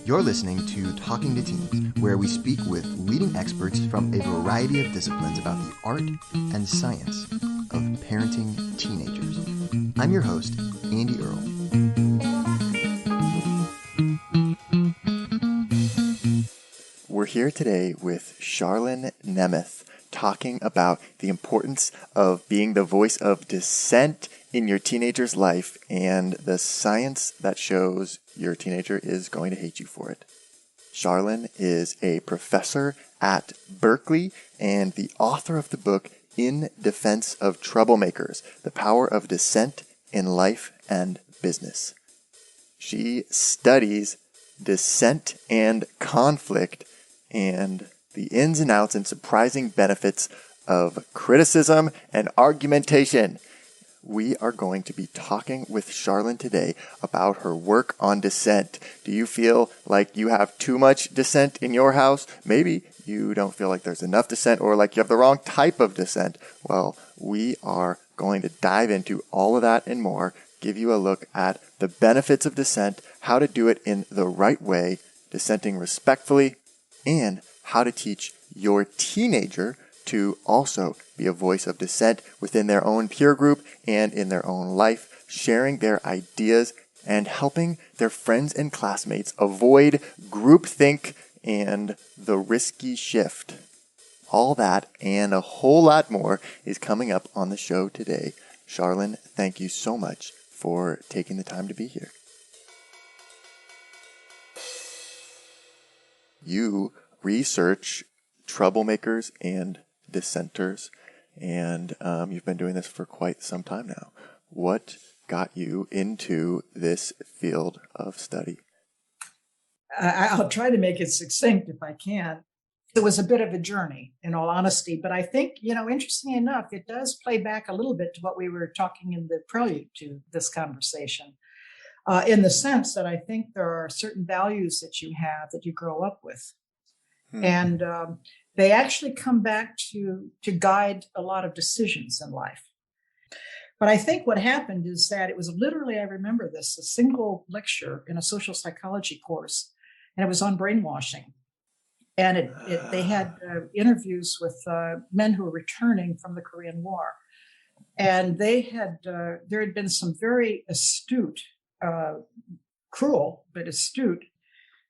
You're listening to Talking to Teens, where we speak with leading experts from a variety of disciplines about the art and science of parenting teenagers. I'm your host, Andy Earle. We're here today with Charlan Nemeth, talking about the importance of being the voice of dissent in your teenager's life and the science that shows your teenager is going to hate you for it. Charlan is a professor at Berkeley and the author of the book In Defense of Troublemakers, The Power of Dissent in Life and Business. She studies dissent and conflict and the ins and outs and surprising benefits of criticism and argumentation. We are going to be talking with Charlan today about her work on dissent. Do you feel like you have too much dissent in your house? Maybe you don't feel like there's enough dissent or like you have the wrong type of dissent. Well, we are going to dive into all of that and more, give you a look at the benefits of dissent, how to do it in the right way, dissenting respectfully, and how to teach your teenager to also be a voice of dissent within their own peer group and in their own life, sharing their ideas and helping their friends and classmates avoid groupthink and the risky shift. All that and a whole lot more is coming up on the show today. Charlan, thank you so much for taking the time to be here. You research troublemakers and dissenters, and you've been doing this for quite some time now. What got you into this field of study? I'll try to make it succinct if I can. It was a bit of a journey, in all honesty, but I think, interestingly enough, it does play back a little bit to what we were talking in the prelude to this conversation, in the sense that I think there are certain values that you have that you grow up with. And they actually come back to guide a lot of decisions in life. But I think what happened is that it was literally, I remember this, a single lecture in a social psychology course, and it was on brainwashing. And they had interviews with men who were returning from the Korean War. And there had been some very astute, cruel, but astute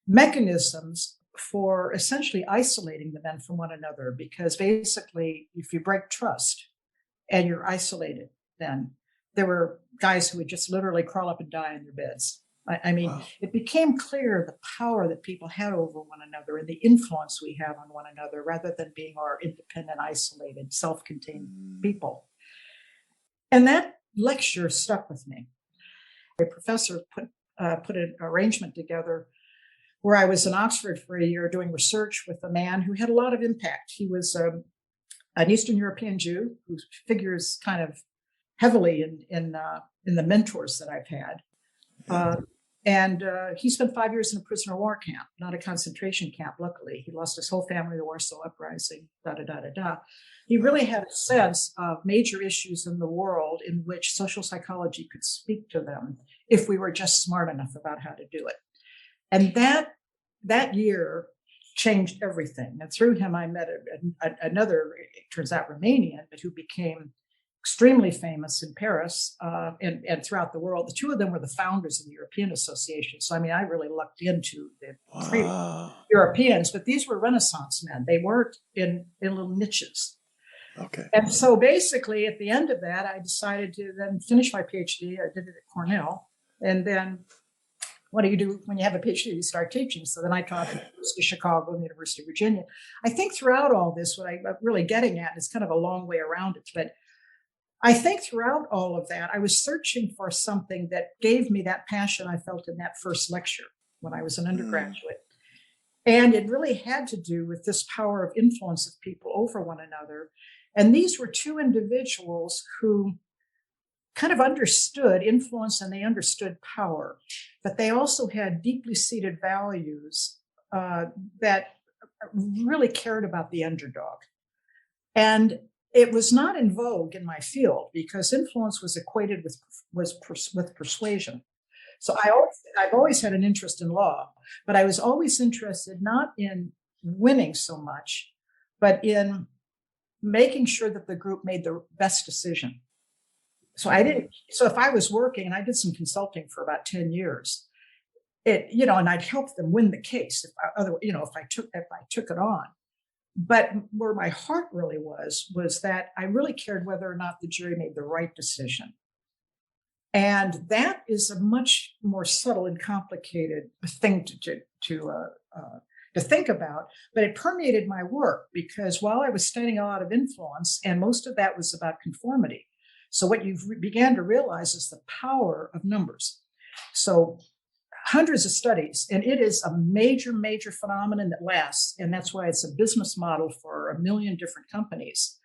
mechanisms for essentially isolating the men from one another, because basically if you break trust and you're isolated, then there were guys who would just literally crawl up and die in their beds. I mean, wow. It became clear the power that people had over one another and the influence we have on one another, rather than being our independent, isolated, self-contained people. And that lecture stuck with me. A professor put an arrangement together where I was in Oxford for a year doing research with a man who had a lot of impact. He was an Eastern European Jew who figures kind of heavily in the mentors that I've had. And he spent 5 years in a prisoner of war camp, not a concentration camp, luckily. He lost his whole family in the Warsaw Uprising, da-da-da-da-da. He really had a sense of major issues in the world in which social psychology could speak to them if we were just smart enough about how to do it. And that year changed everything. And through him, I met another, it turns out Romanian, but who became extremely famous in Paris and throughout the world. The two of them were the founders of the European Association. So, I mean, I really lucked into the Europeans, but these were Renaissance men. They weren't in little niches. Okay. And so basically, at the end of that, I decided to then finish my PhD. I did it at Cornell. And then what do you do when you have a PhD? You start teaching. So then I taught at the University of Chicago and the University of Virginia. I think throughout all this, what I'm really getting at is kind of a long way around it. But I think throughout all of that, I was searching for something that gave me that passion I felt in that first lecture when I was an undergraduate. And it really had to do with this power of influence of people over one another. And these were two individuals who kind of understood influence and they understood power, but they also had deeply seated values that really cared about the underdog. And it was not in vogue in my field because influence was equated with persuasion. So I've always had an interest in law, but I was always interested not in winning so much, but in making sure that the group made the best decision. So if I was working, and I did some consulting for about 10 years, and I'd help them win the case if I took it on. But where my heart really was that I really cared whether or not the jury made the right decision. And that is a much more subtle and complicated thing to think about. But it permeated my work, because while I was studying a lot of influence, and most of that was about conformity. So what you began to realize is the power of numbers. So hundreds of studies, and it is a major, major phenomenon that lasts. And that's why it's a business model for a million different companies,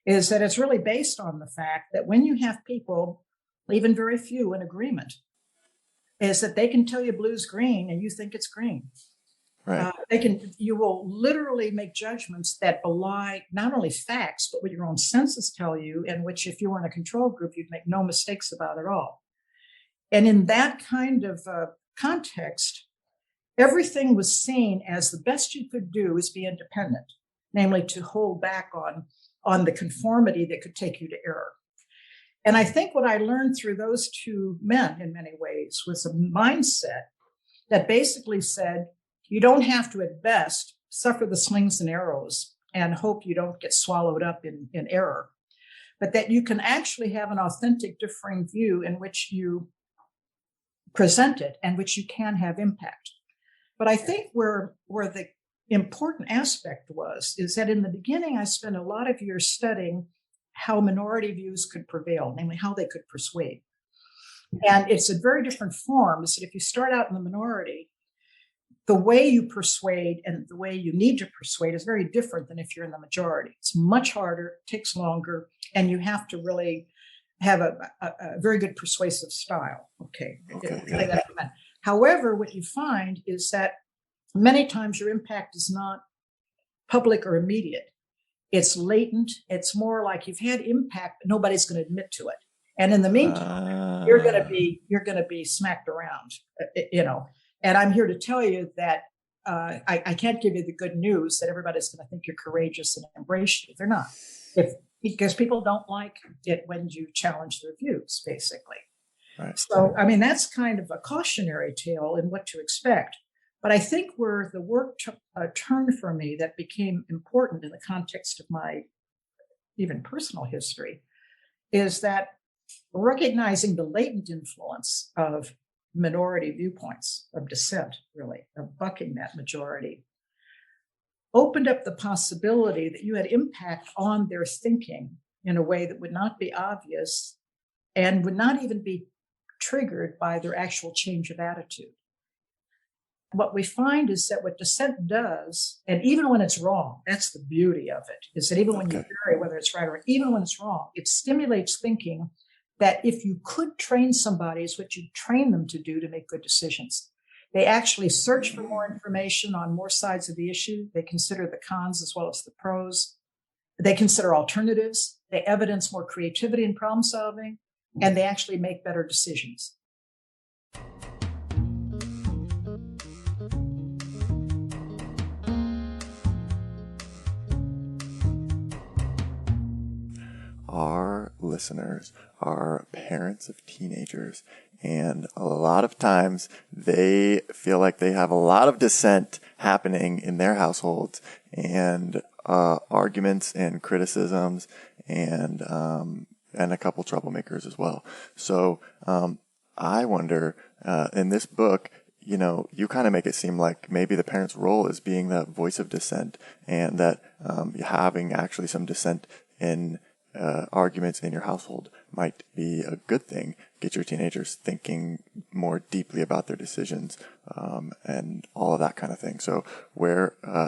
is that it's really based on the fact that when you have people, even very few, in agreement, is that they can tell you blue's green and you think it's green. Right. You will literally make judgments that belie not only facts, but what your own senses tell you, and which, if you were in a control group, you'd make no mistakes about at all. And in that kind of context, everything was seen as the best you could do is be independent, namely to hold back on the conformity that could take you to error. And I think what I learned through those two men in many ways was a mindset that basically said, you don't have to, at best, suffer the slings and arrows and hope you don't get swallowed up in error, but that you can actually have an authentic differing view in which you present it and which you can have impact. But I think where the important aspect is that in the beginning, I spent a lot of years studying how minority views could prevail, namely how they could persuade. And it's a very different form. Is that if you start out in the minority, the way you persuade and the way you need to persuade is very different than if you're in the majority. It's much harder, takes longer, and you have to really have a very good persuasive style. Okay. However, what you find is that many times your impact is not public or immediate. It's latent. It's more like you've had impact, but nobody's going to admit to it. And in the meantime, you're going to be smacked around, And I'm here to tell you that I can't give you the good news that everybody's going to think you're courageous and embrace you. They're not, because people don't like it when you challenge their views, basically. Right. So, that's kind of a cautionary tale in what to expect. But I think where the work took a turn for me that became important in the context of my even personal history is that recognizing the latent influence of minority viewpoints, of dissent, really, of bucking that majority, opened up the possibility that you had impact on their thinking in a way that would not be obvious and would not even be triggered by their actual change of attitude. What we find is that what dissent does, and even when it's wrong, that's the beauty of it, is that even when you vary whether it's right or even when it's wrong, it stimulates thinking that if you could train somebody, is what you train them to do to make good decisions. They actually search for more information on more sides of the issue. They consider the cons as well as the pros. They consider alternatives. They evidence more creativity in problem solving, and they actually make better decisions. Our listeners are parents of teenagers, and a lot of times they feel like they have a lot of dissent happening in their households, and arguments and criticisms, and a couple troublemakers as well. So I wonder, in this book, you kind of make it seem like maybe the parent's role is being that voice of dissent, and that having actually some dissent in arguments in your household might be a good thing. Get your teenagers thinking more deeply about their decisions, and all of that kind of thing. So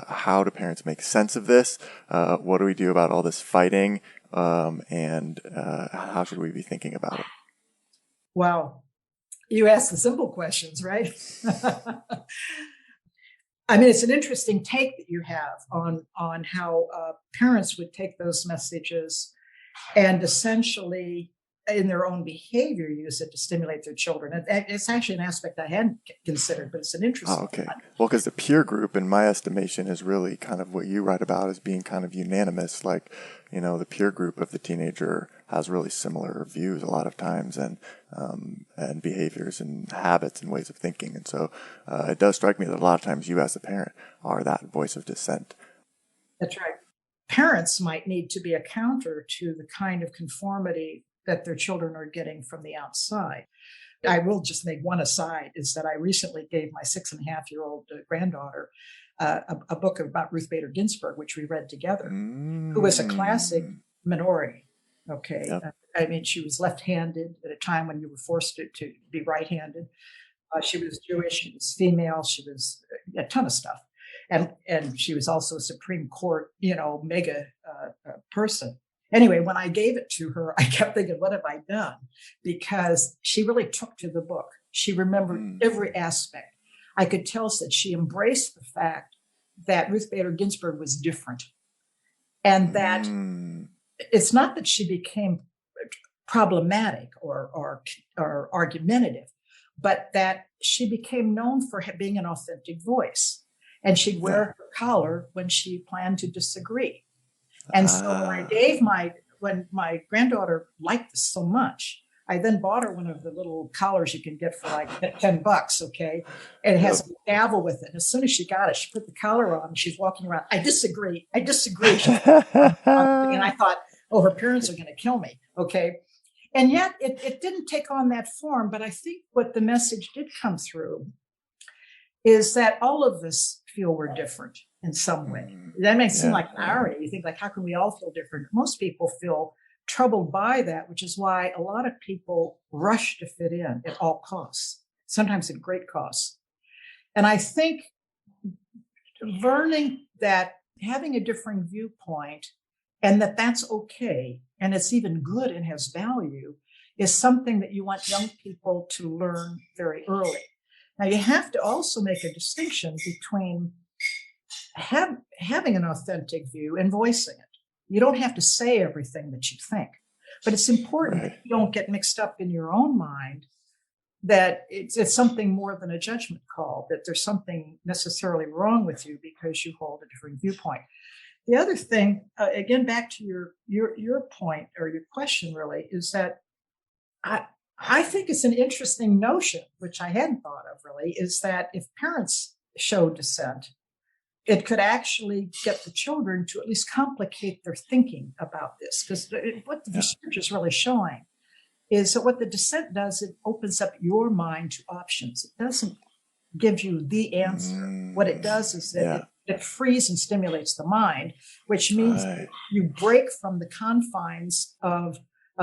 how do parents make sense of this? What do we do about all this fighting? And how should we be thinking about it? Wow. You ask the simple questions, right? It's an interesting take that you have on how parents would take those messages and essentially in their own behavior use it to stimulate their children. And it's actually an aspect I hadn't considered, but it's an interesting okay. one. Well, because the peer group, in my estimation, is really kind of what you write about as being kind of unanimous. Like, the peer group of the teenager has really similar views a lot of times, and behaviors and habits and ways of thinking. And so it does strike me that a lot of times you as a parent are that voice of dissent. That's right. Parents might need to be a counter to the kind of conformity that their children are getting from the outside. I will just make one aside, is that I recently gave my 6.5-year-old granddaughter a book about Ruth Bader Ginsburg, which we read together, who was a classic minority. Okay. Yep. I mean, she was left-handed at a time when you were forced to be right-handed. She was Jewish, she was female, she was a ton of stuff. And she was also a Supreme Court, mega person. Anyway, when I gave it to her, I kept thinking, what have I done? Because she really took to the book. She remembered every aspect. I could tell that she embraced the fact that Ruth Bader Ginsburg was different. And that it's not that she became problematic or argumentative, but that she became known for being an authentic voice. And she'd wear her collar when she planned to disagree. And so when my granddaughter liked this so much, I then bought her one of the little collars you can get for like $10, okay? And it has a gavel with it. And as soon as she got it, she put the collar on and she's walking around. I disagree. And I thought, her parents are going to kill me, okay? And yet it didn't take on that form. But I think what the message did come through is that all of us feel we're different in some way. That may seem like an irony. You think, like, how can we all feel different? Most people feel troubled by that, which is why a lot of people rush to fit in at all costs, sometimes at great costs. And I think learning that having a differing viewpoint and that that's okay, and it's even good and has value, is something that you want young people to learn very early. Now, you have to also make a distinction between having an authentic view and voicing it. You don't have to say everything that you think, but it's important that you don't get mixed up in your own mind that it's something more than a judgment call, that there's something necessarily wrong with you because you hold a different viewpoint. The other thing, again, back to your point or your question really, is that I think it's an interesting notion, which I hadn't thought of really, is that if parents show dissent, it could actually get the children to at least complicate their thinking about this. Because what the research is really showing is that what the dissent does, it opens up your mind to options. It doesn't give you the answer. What it does is that it frees and stimulates the mind, which means that you break from the confines of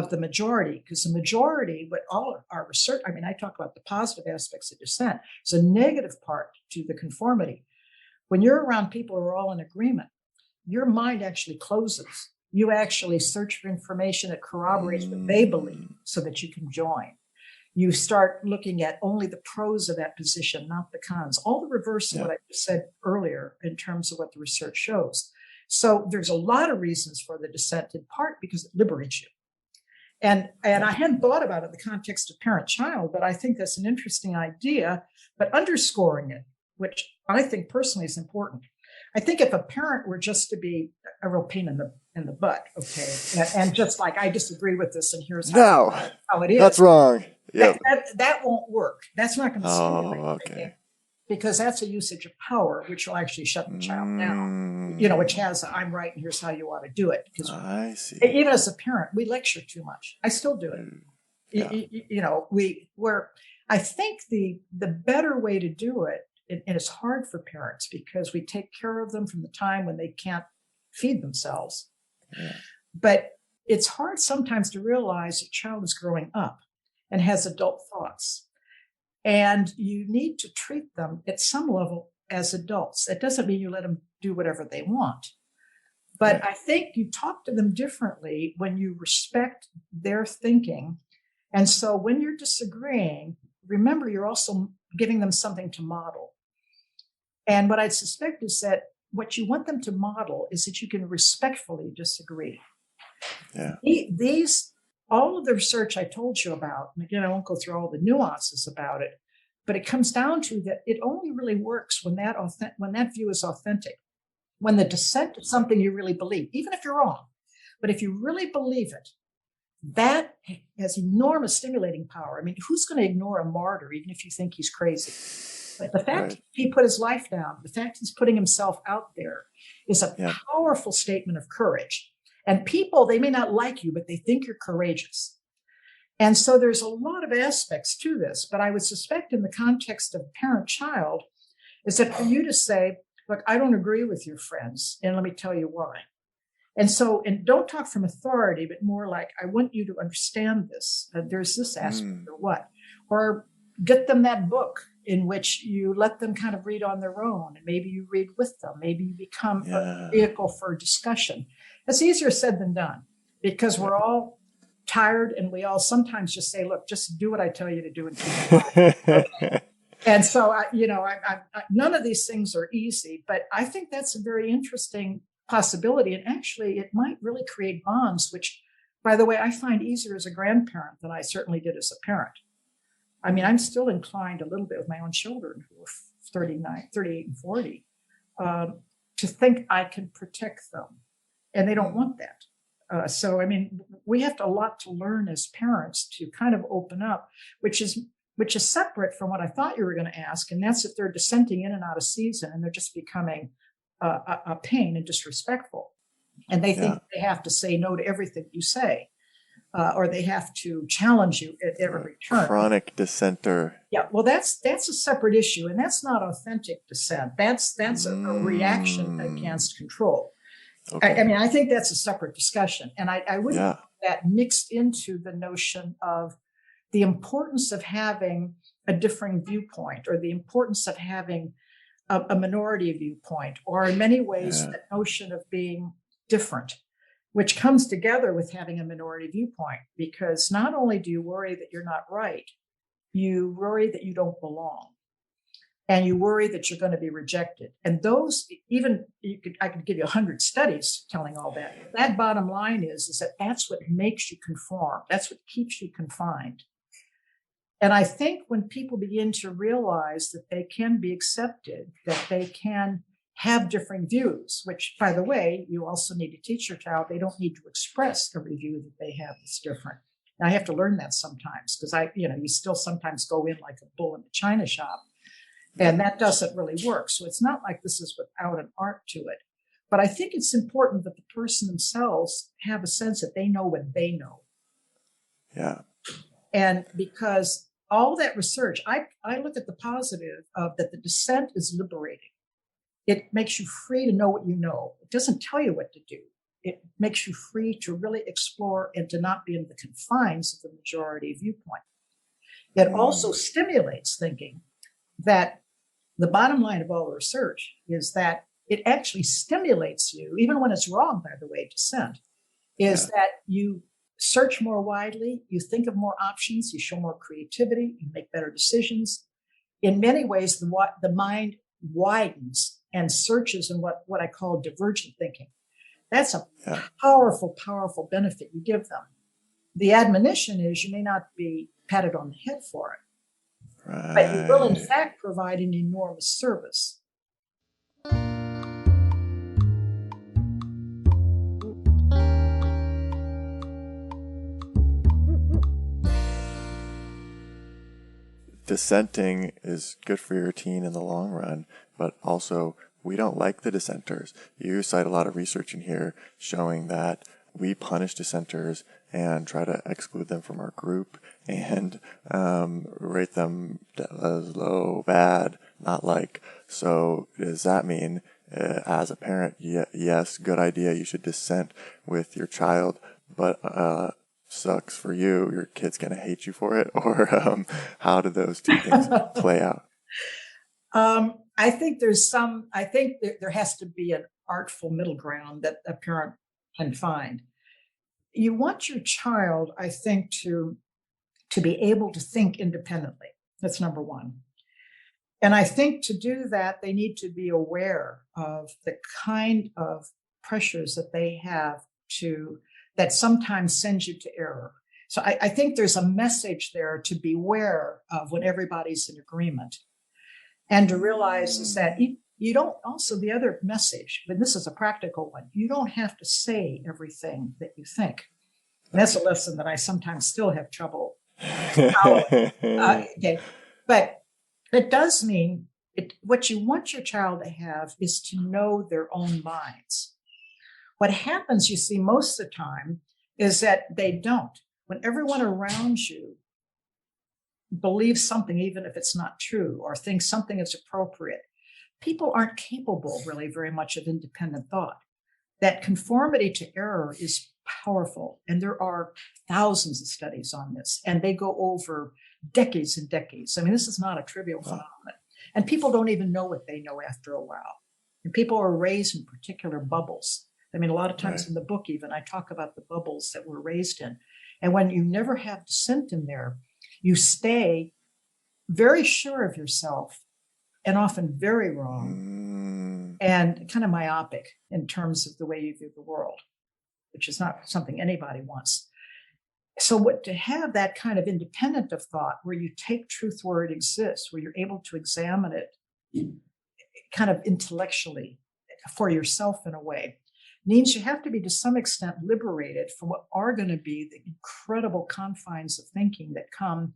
the majority, because the majority, what all our research, I mean, I talk about the positive aspects of dissent. It's a negative part to the conformity. When you're around people who are all in agreement, your mind actually closes. You actually search for information that corroborates what they believe so that you can join. You start looking at only the pros of that position, not the cons. All the reverse of what I just said earlier in terms of what the research shows. So there's a lot of reasons for the dissent, in part because it liberates you. And I hadn't thought about it in the context of parent-child, but I think that's an interesting idea. But underscoring it, which I think personally is important. I think if a parent were just to be a real pain in the butt, okay, and just like, I disagree with this, and here's how it is. That's wrong. Yep. That won't work. That's not going to stimulate thinking, because that's a usage of power, which will actually shut the child down. Which has I'm right and here's how you ought to do it. Because I see. Even as a parent, we lecture too much. I still do it. I think the better way to do it, and it's hard for parents because we take care of them from the time when they can't feed themselves. Yeah. But it's hard sometimes to realize a child is growing up and has adult thoughts. And you need to treat them at some level as adults. That doesn't mean you let them do whatever they want. But I think you talk to them differently when you respect their thinking. And so when you're disagreeing, remember, you're also giving them something to model. And what I suspect is that what you want them to model is that you can respectfully disagree. Yeah. These all of the research I told you about, and again, I won't go through all the nuances about it, but it comes down to that it only really works when that view is authentic, when the dissent is something you really believe, even if you're wrong. But if you really believe it, that has enormous stimulating power. I mean, who's going to ignore a martyr, even if you think he's crazy? But the fact he put his life down, the fact he's putting himself out there is a powerful statement of courage. And people, they may not like you, but they think you're courageous. And so there's a lot of aspects to this, but I would suspect in the context of parent-child is that for you to say, look, I don't agree with your friends, and let me tell you why. And don't talk from authority, but more like, I want you to understand this. There's this aspect or what. Or get them that book in which you let them kind of read on their own. And maybe you read with them. Maybe you become a vehicle for discussion. It's easier said than done because we're all tired and we all sometimes just say, look, just do what I tell you to do. Okay. And so, none of these things are easy, but I think that's a very interesting possibility. And actually, it might really create bonds, which, by the way, I find easier as a grandparent than I certainly did as a parent. I mean, I'm still inclined a little bit with my own children who are 38 and 40 to think I can protect them. And they don't want that. So, I mean, we have a lot to learn as parents to kind of open up, which is separate from what I thought you were going to ask. And that's if they're dissenting in and out of season and they're just becoming a pain and disrespectful. And they think they have to say no to everything you say. Or they have to challenge you at every turn. Chronic dissenter. Yeah, well, that's a separate issue, and that's not authentic dissent. That's a reaction against control. Okay. I mean, I think that's a separate discussion, and I wouldn't put that mixed into the notion of the importance of having a differing viewpoint, or the importance of having a minority viewpoint, or in many ways, the notion of being different, which comes together with having a minority viewpoint, because not only do you worry that you're not right, you worry that you don't belong, and you worry that you're going to be rejected. And those, I could give you 100 studies telling all that. That bottom line is that that's what makes you conform. That's what keeps you confined. And I think when people begin to realize that they can be accepted, that they can have differing views, which, by the way, you also need to teach your child they don't need to express every view that they have that's different. And I have to learn that sometimes because you still sometimes go in like a bull in a china shop, and that doesn't really work. So it's not like this is without an art to it. But I think it's important that the person themselves have a sense that they know what they know. Yeah. And because all that research, I look at the positive of that the dissent is liberating. It makes you free to know what you know. It doesn't tell you what to do. It makes you free to really explore and to not be in the confines of the majority viewpoint. It also stimulates thinking that the bottom line of all the research is that it actually stimulates you, even when it's wrong, by the way, dissent, is that you search more widely, you think of more options, you show more creativity, you make better decisions. In many ways, the mind widens and searches in what I call divergent thinking. That's a powerful, powerful benefit you give them. The admonition is you may not be patted on the head for it, but you will in fact provide an enormous service. Dissenting is good for your teen in the long run, but also we don't like the dissenters. You cite a lot of research in here showing that we punish dissenters and try to exclude them from our group and rate them as low, bad, not like. So does that mean, as a parent, yes, good idea, you should dissent with your child, but sucks for you, your kid's going to hate you for it? Or how do those two things play out? I think there has to be an artful middle ground that a parent can find. You want your child, I think, to be able to think independently. That's number one. And I think to do that, they need to be aware of the kind of pressures that they have that sometimes send you to error. So I think there's a message there to beware of when everybody's in agreement, and to realize is that you don't, also the other message, but this is a practical one, you don't have to say everything that you think. And that's a lesson that I sometimes still have trouble following. Okay. But it does mean what you want your child to have is to know their own minds. What happens, you see, most of the time is that they don't. When everyone around you believes something, even if it's not true, or thinks something is appropriate, people aren't capable really very much of independent thought. That conformity to error is powerful. And there are thousands of studies on this, and they go over decades and decades. I mean, this is not a trivial phenomenon. And people don't even know what they know after a while. And people are raised in particular bubbles. I mean, a lot of times in the book, even, I talk about the bubbles that we're raised in. And when you never have dissent in there, you stay very sure of yourself and often very wrong and kind of myopic in terms of the way you view the world, which is not something anybody wants. So to have that kind of independent of thought, where you take truth where it exists, where you're able to examine it kind of intellectually for yourself in a way, means you have to be to some extent liberated from what are going to be the incredible confines of thinking that come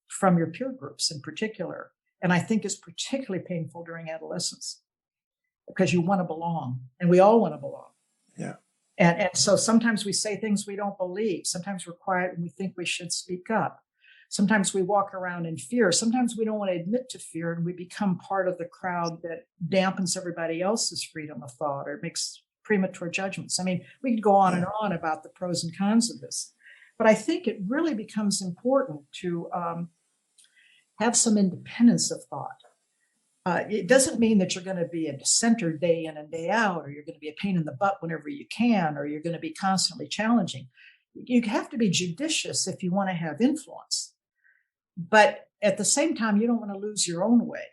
from your peer groups in particular. And I think is particularly painful during adolescence, because you want to belong, and we all want to belong. Yeah. And so sometimes we say things we don't believe. Sometimes we're quiet and we think we should speak up. Sometimes we walk around in fear. Sometimes we don't want to admit to fear, and we become part of the crowd that dampens everybody else's freedom of thought or makes premature judgments. I mean, we could go on and on about the pros and cons of this, but I think it really becomes important to have some independence of thought. It doesn't mean that you're going to be a dissenter day in and day out, or you're going to be a pain in the butt whenever you can, or you're going to be constantly challenging. You have to be judicious if you want to have influence. But at the same time, you don't want to lose your own way.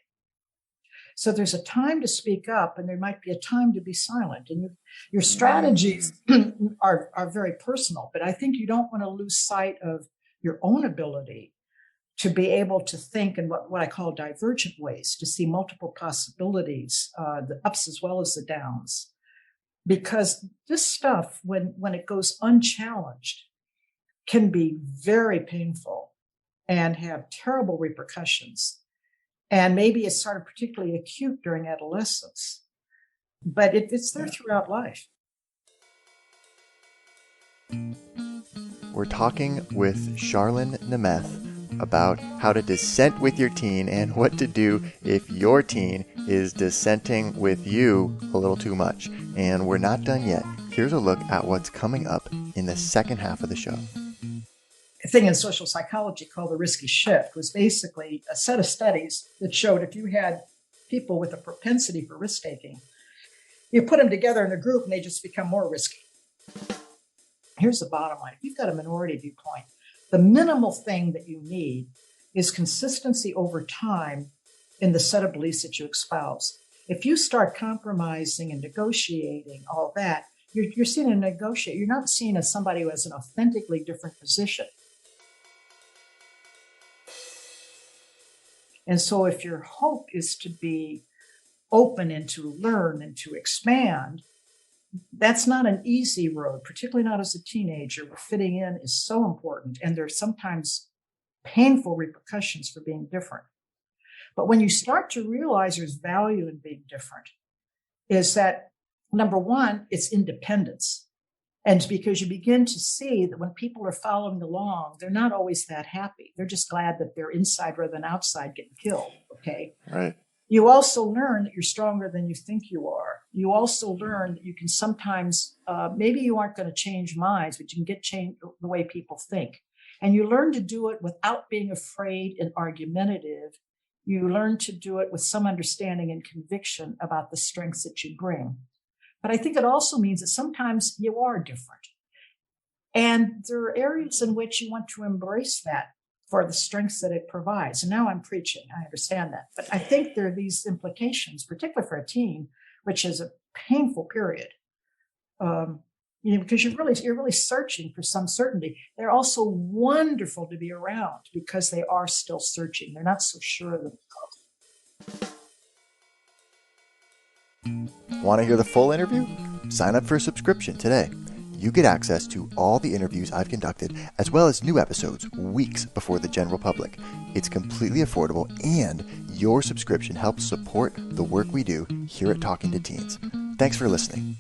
So there's a time to speak up, and there might be a time to be silent. And your strategies are very personal, but I think you don't want to lose sight of your own ability to be able to think in what I call divergent ways, to see multiple possibilities, the ups as well as the downs. Because this stuff, when it goes unchallenged, can be very painful and have terrible repercussions. And maybe it's sort of particularly acute during adolescence, but it's there throughout life. We're talking with Charlan Nemeth about how to dissent with your teen and what to do if your teen is dissenting with you a little too much. And we're not done yet. Here's a look at what's coming up in the second half of the show. A thing in social psychology called the risky shift was basically a set of studies that showed if you had people with a propensity for risk-taking, you put them together in a group and they just become more risky. Here's the bottom line. If you've got a minority viewpoint, the minimal thing that you need is consistency over time in the set of beliefs that you espouse. If you start compromising and negotiating all that, you're seen as negotiate. You're not seen as somebody who has an authentically different position. And so if your hope is to be open and to learn and to expand, that's not an easy road, particularly not as a teenager, where fitting in is so important. And there's sometimes painful repercussions for being different. But when you start to realize there's value in being different, is that, number one, it's independence. And it's because you begin to see that when people are following along, they're not always that happy. They're just glad that they're inside rather than outside getting killed. Okay. Right. You also learn that you're stronger than you think you are. You also learn that you can sometimes, maybe you aren't going to change minds, but you can change the way people think. And you learn to do it without being afraid and argumentative. You learn to do it with some understanding and conviction about the strengths that you bring. But I think it also means that sometimes you are different. And there are areas in which you want to embrace that for the strengths that it provides. And now I'm preaching, I understand that. But I think there are these implications, particularly for a teen, which is a painful period. because you're really searching for some certainty. They're also wonderful to be around because they are still searching. They're not so sure of themselves. Want to hear the full interview? Sign up for a subscription today. You get access to all the interviews I've conducted, as well as new episodes weeks before the general public. It's completely affordable, and your subscription helps support the work we do here at Talking to Teens. Thanks for listening.